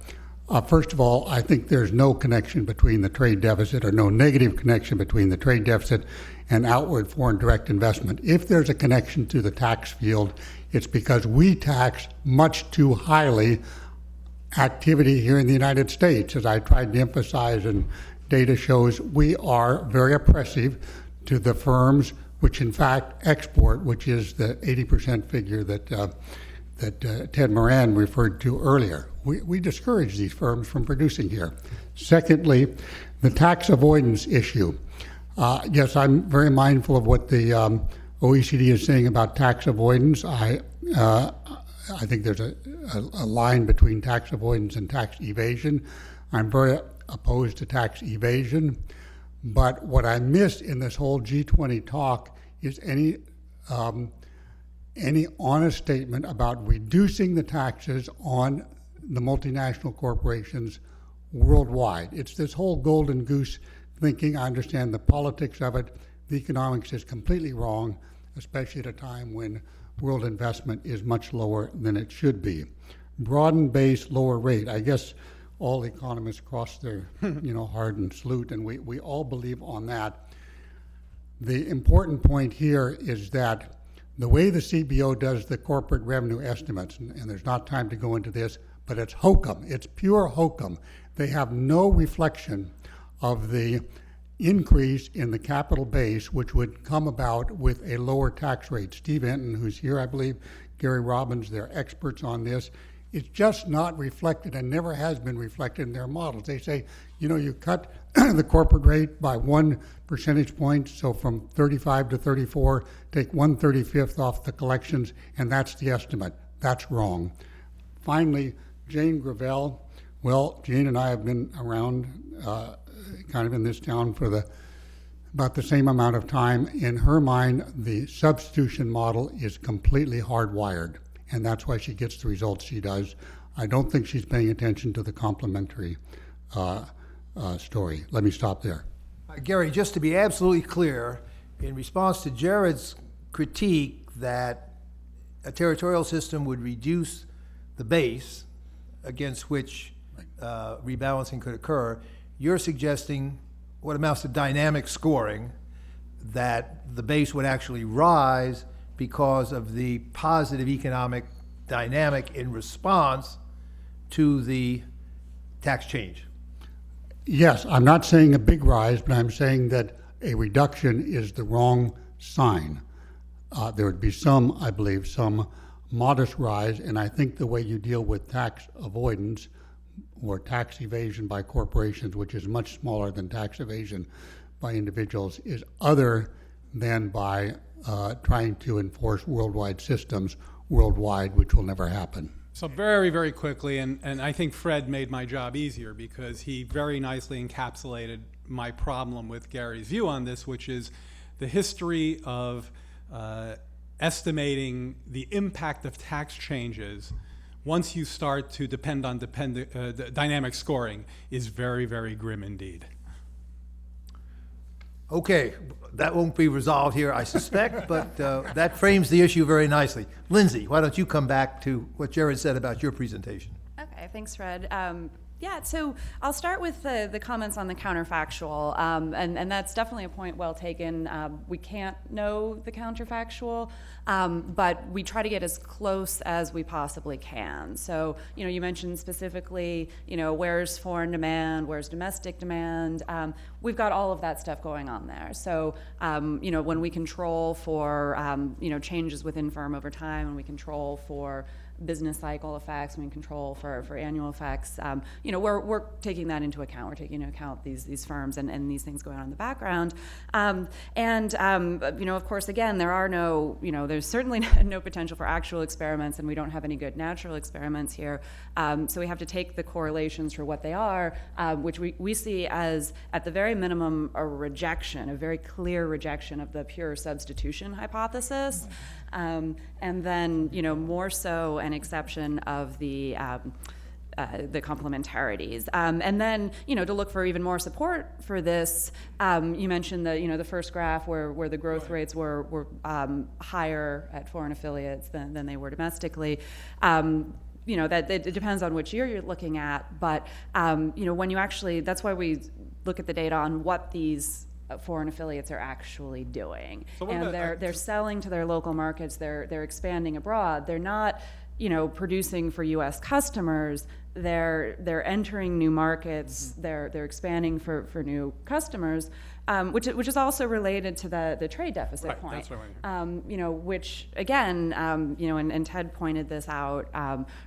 First of all, I think there's no connection between the trade deficit, or no negative connection between the trade deficit and outward foreign direct investment. If there's a connection to the tax field, it's because we tax much too highly activity here in the United States. As I tried to emphasize, and data shows, we are very oppressive to the firms which in fact export, which is the 80% figure that Ted Moran referred to earlier. We discourage these firms from producing here. Secondly, the tax avoidance issue. Yes, I'm very mindful of what the OECD is saying about tax avoidance. I think there's a line between tax avoidance and tax evasion. I'm very opposed to tax evasion. But what I missed in this whole G20 talk is any honest statement about reducing the taxes on the multinational corporations worldwide. It's this whole golden goose thinking. I understand the politics of it. The economics is completely wrong, especially at a time when world investment is much lower than it should be. Broaden base, lower rate. I guess all economists cross their heart and salute, and we all believe on that. The important point here is that the way the CBO does the corporate revenue estimates, and there's not time to go into this, but it's hokum. It's pure hokum. They have no reflection of the increase in the capital base, which would come about with a lower tax rate. Steve Enton, who's here, I believe, Gary Robbins, they're experts on this. It's just not reflected and never has been reflected in their models. They say, you cut the corporate rate by 1 percentage point, so from 35 to 34, take 1/35 off the collections, and that's the estimate. That's wrong. Finally, Jane Gravel. Well, Jane and I have been around kind of in this town for about the same amount of time. In her mind, the substitution model is completely hardwired, and that's why she gets the results she does. I don't think she's paying attention to the complementary story. Let me stop there. Gary, just to be absolutely clear, in response to Jared's critique that a territorial system would reduce the base against which rebalancing could occur, you're suggesting what amounts to dynamic scoring, that the base would actually rise because of the positive economic dynamic in response to the tax change. Yes, I'm not saying a big rise, but I'm saying that a reduction is the wrong sign. There would be some modest rise, and I think the way you deal with tax avoidance or tax evasion by corporations, which is much smaller than tax evasion by individuals, is other than by trying to enforce worldwide systems worldwide, which will never happen. So very, very quickly, and I think Fred made my job easier because he very nicely encapsulated my problem with Gary's view on this, which is the history of estimating the impact of tax changes once you start to depend on dynamic scoring is very, very grim indeed. Okay, that won't be resolved here, I suspect, but that frames the issue very nicely. Lindsay, why don't you come back to what Jared said about your presentation? Okay, thanks, Fred. So I'll start with the comments on the counterfactual, and that's definitely a point well taken. We can't know the counterfactual, but we try to get as close as we possibly can. So, you mentioned specifically, where's foreign demand, where's domestic demand. We've got all of that stuff going on there. So, when we control for, changes within firm over time, and we control for business cycle effects, we control for annual effects. We're taking that into account. We're taking into account these firms and these things going on in the background. Of course, again, there's certainly no potential for actual experiments, and we don't have any good natural experiments here. So we have to take the correlations for what they are, which we see as, at the very minimum, a very clear rejection of the pure substitution hypothesis. And then, more so an exception of the the complementarities. And then, to look for even more support for this, you mentioned the first graph where the growth rates were higher at foreign affiliates than they were domestically. That it depends on which year you're looking at, but when you actually, that's why we look at the data on what these foreign affiliates are actually doing. So and they're selling to their local markets, they're expanding abroad. They're not producing for U.S. customers. They're entering new markets. They're expanding for new customers, which is also related to the trade deficit point. That's what I mean. Which again, and Ted pointed this out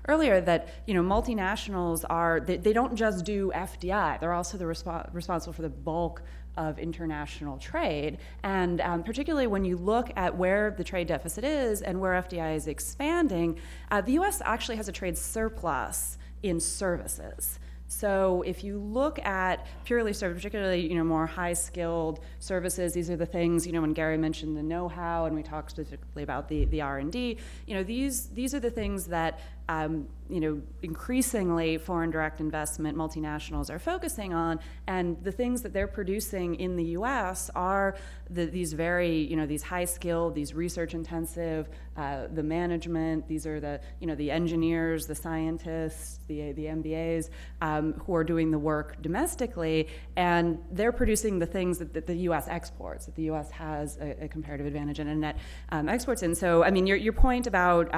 earlier, that multinationals they don't just do FDI. They're also responsible for the bulk of international trade, and particularly when you look at where the trade deficit is and where FDI is expanding, the U.S. actually has a trade surplus in services. So if you look at purely service, particularly more high-skilled services, these are the things when Gary mentioned the know-how, and we talked specifically about the R&D. These are the things that increasingly foreign direct investment multinationals are focusing on, and the things that they're producing in the U.S. are these very these high-skilled, these research-intensive, the management. These are the engineers, the scientists, the MBAs who are doing the work domestically, and they're producing the things that the U.S. exports, that the U.S. has a comparative advantage in, and net exports in. So, I mean, your point about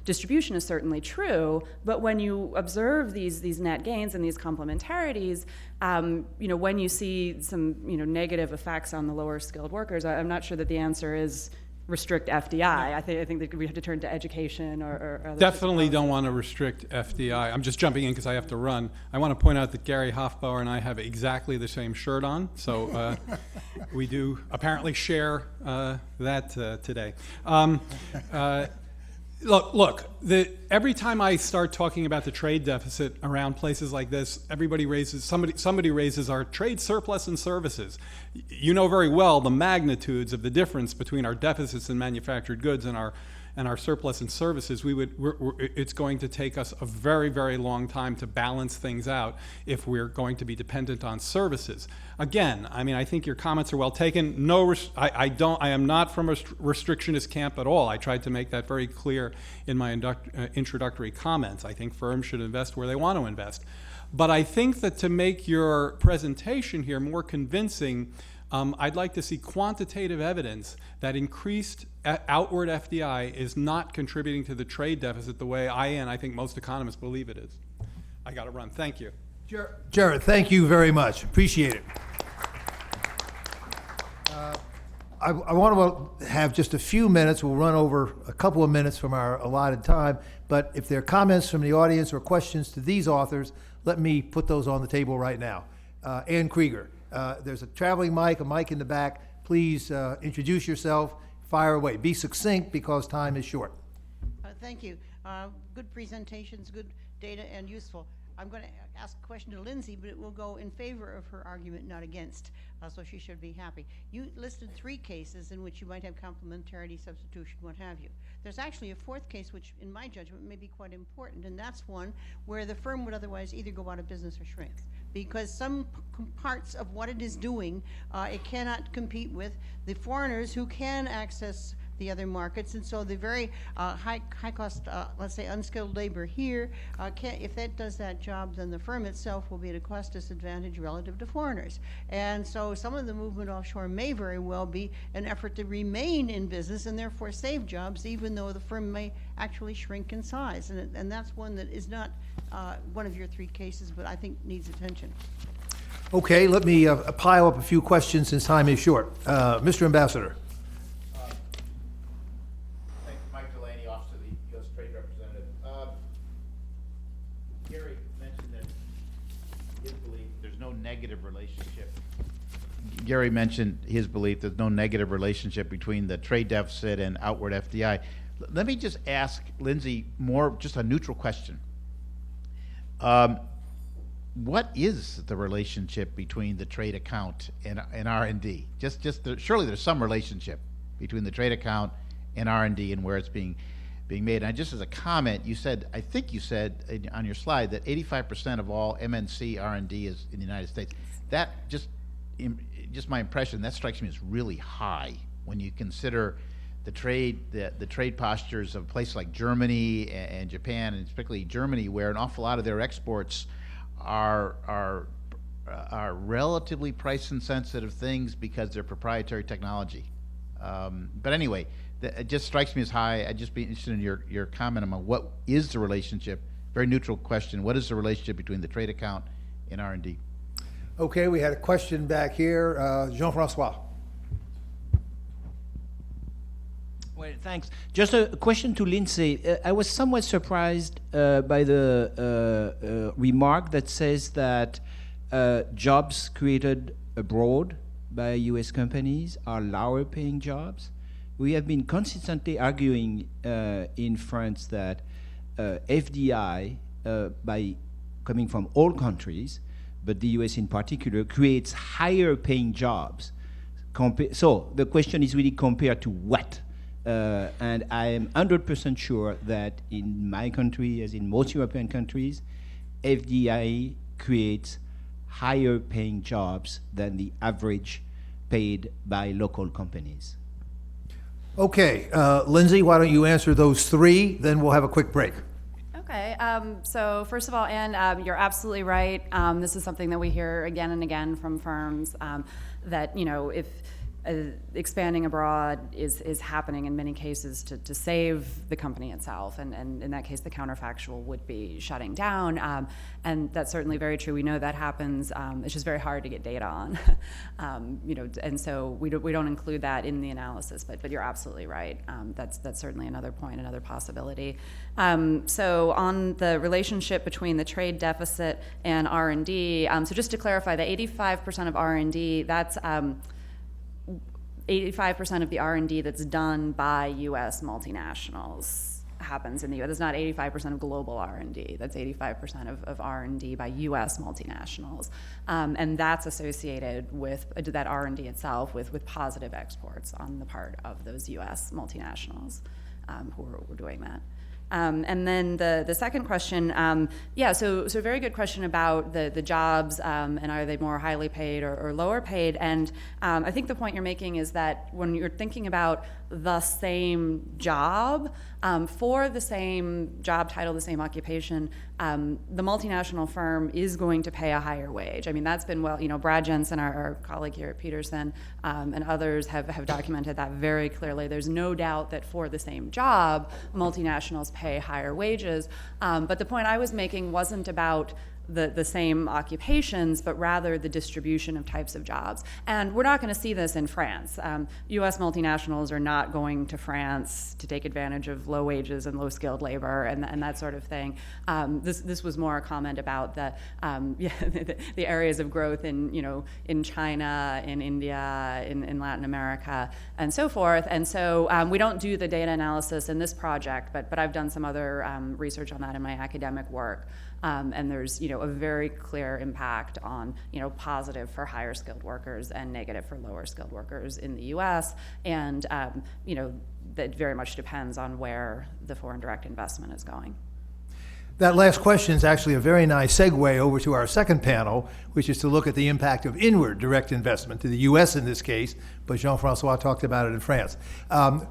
distribution is certainly true, but when you observe these net gains and these complementarities, when you see some negative effects on the lower skilled workers, I'm not sure that the answer is restrict FDI. I think that we have to turn to education or other. Definitely don't want to restrict FDI. I'm just jumping in because I have to run. I want to point out that Gary Hofbauer and I have exactly the same shirt on, so we do apparently share that today. Look. Every time I start talking about the trade deficit around places like this, somebody raises our trade surplus in services. You know very well the magnitudes of the difference between our deficits in manufactured goods and our surplus in services. It's going to take us a very, very long time to balance things out if we're going to be dependent on services. Again, I mean, I think your comments are well taken. I am not from a restrictionist camp at all. I tried to make that very clear in my introductory comments. I think firms should invest where they want to invest. But I think that to make your presentation here more convincing, I'd like to see quantitative evidence that increased outward FDI is not contributing to the trade deficit the way I think most economists believe it is. I got to run. Thank you. Jared, thank you very much. Appreciate it. I want to have just a few minutes. We'll run over a couple of minutes from our allotted time, but if there are comments from the audience or questions to these authors, let me put those on the table right now. Ann Krieger, there's a traveling mic, a mic in the back. Please introduce yourself, fire away. Be succinct because time is short. Thank you. Good presentations, good data, and useful. I'm going to ask a question to Lindsay, but it will go in favor of her argument, not against, so she should be happy. You listed 3 cases in which you might have complementarity, substitution, what have you. There's actually a 4th case, which in my judgment may be quite important, and that's one where the firm would otherwise either go out of business or shrink, because some parts of what it is doing, it cannot compete with the foreigners who can access the other markets, and so the very high cost, let's say unskilled labor here, if that does that job, then the firm itself will be at a cost disadvantage relative to foreigners. And so some of the movement offshore may very well be an effort to remain in business and therefore save jobs, even though the firm may actually shrink in size. And that's one that is not one of your 3 cases, but I think needs attention. Okay, let me pile up a few questions since time is short. Mr. Ambassador. Negative relationship. Gary mentioned his belief there's no negative relationship between the trade deficit and outward FDI. Let me just ask Lindsay just a neutral question. What is the relationship between the trade account and R&D? Surely there's some relationship between the trade account and R&D and where it's being. being made. And just as a comment, you said, I think you said on your slide that 85% of all MNC R&D is in the United States. That just my impression, that strikes me as really high when you consider the trade postures of places like Germany and Japan, and particularly Germany, where an awful lot of their exports are relatively price insensitive things because they're proprietary technology. But anyway, it just strikes me as high. I'd just be interested in your comment on what is the relationship, very neutral question, what is the relationship between the trade account and R&D? Okay, we had a question back here. Jean-Francois. Well, thanks. Just a question to Lindsay. I was somewhat surprised by the remark that says that jobs created abroad by U.S. companies are lower paying jobs. We have been consistently arguing in France that FDI, by coming from all countries, but the U.S. in particular, creates higher paying jobs. So the question is really compared to what? And I am 100% sure that in my country, as in most European countries, FDI creates higher paying jobs than the average paid by local companies. Okay, Lindsay, why don't you answer those three, then we'll have a quick break. Okay, so first of all, Ann, you're absolutely right. This is something that we hear again and again from firms, that, you know, if expanding abroad is happening in many cases to save the company itself, and in that case the counterfactual would be shutting down, and that's certainly very true. We know that happens. It's just very hard to get data on, you know, and so we don't include that in the analysis. But you're absolutely right. That's certainly another point, another possibility. So on the relationship between the trade deficit and R&D, so just to clarify, the 85% of R&D, that's 85% of the R&D that's done by U.S. multinationals happens in the U.S. That's not 85% of global R&D. That's 85% of R&D by U.S. multinationals. And that's associated with that R&D itself with positive exports on the part of those U.S. multinationals who are doing that. And then the second question, so very good question about the jobs, and are they more highly paid or lower paid? And I think the point you're making is that when you're thinking about the same job, for the same job title, the same occupation, the multinational firm is going to pay a higher wage. I mean, that's been Brad Jensen, our colleague here at Peterson, and others have documented that very clearly. There's no doubt that for the same job, multinationals pay higher wages. But the point I was making wasn't about the same occupations, but rather the distribution of types of jobs. And we're not going to see this in France. U.S. multinationals are not going to France to take advantage of low wages and low skilled labor and that sort of thing. This was more a comment about the areas of growth in China, in India, in Latin America, and so forth. And so we don't do the data analysis in this project, but I've done some other research on that in my academic work. And there's a very clear impact on positive for higher skilled workers and negative for lower skilled workers in the U.S. And that very much depends on where the foreign direct investment is going. That last question is actually a very nice segue over to our second panel, which is to look at the impact of inward direct investment, to the U.S. in this case, but Jean-Francois talked about it in France.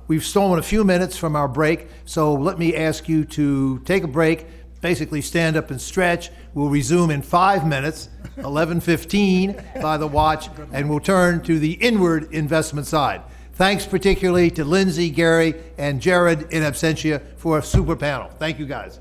We've stolen a few minutes from our break, so let me ask you to take a break, basically stand up and stretch. We'll resume in 5 minutes, 11:15 by the watch, and we'll turn to the inward investment side. Thanks particularly to Lindsay, Gary, and Jared in absentia for a super panel. Thank you, guys.